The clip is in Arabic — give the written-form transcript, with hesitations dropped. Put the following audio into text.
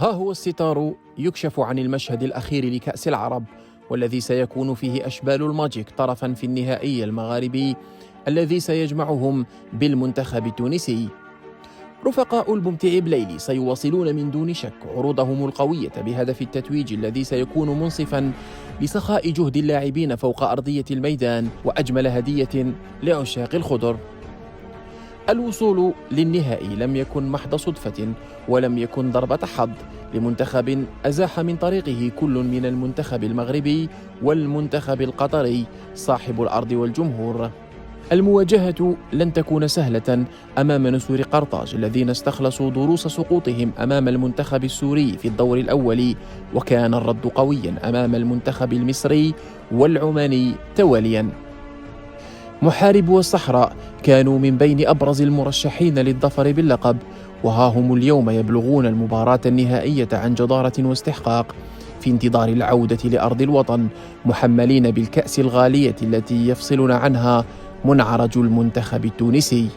ها هو الستار يكشف عن المشهد الأخير لكأس العرب، والذي سيكون فيه أشبال الماجيك طرفا في النهائي المغاربي الذي سيجمعهم بالمنتخب التونسي. رفقاء الممتع بليلي سيواصلون من دون شك عروضهم القوية بهدف التتويج الذي سيكون منصفا لسخاء جهد اللاعبين فوق أرضية الميدان وأجمل هدية لعشاق الخضر. الوصول للنهائي لم يكن محض صدفة، ولم يكن ضربة حظ لمنتخب أزاح من طريقه كل من المنتخب المغربي والمنتخب القطري صاحب الأرض والجمهور. المواجهة لن تكون سهلة أمام نسور قرطاج الذين استخلصوا دروس سقوطهم أمام المنتخب السوري في الدور الأول، وكان الرد قويا أمام المنتخب المصري والعماني تواليا. محارب والصحراء كانوا من بين أبرز المرشحين للظفر باللقب، وها هم اليوم يبلغون المباراة النهائية عن جدارة واستحقاق في انتظار العودة لأرض الوطن، محملين بالكأس الغالية التي يفصلنا عنها منعرج المنتخب التونسي.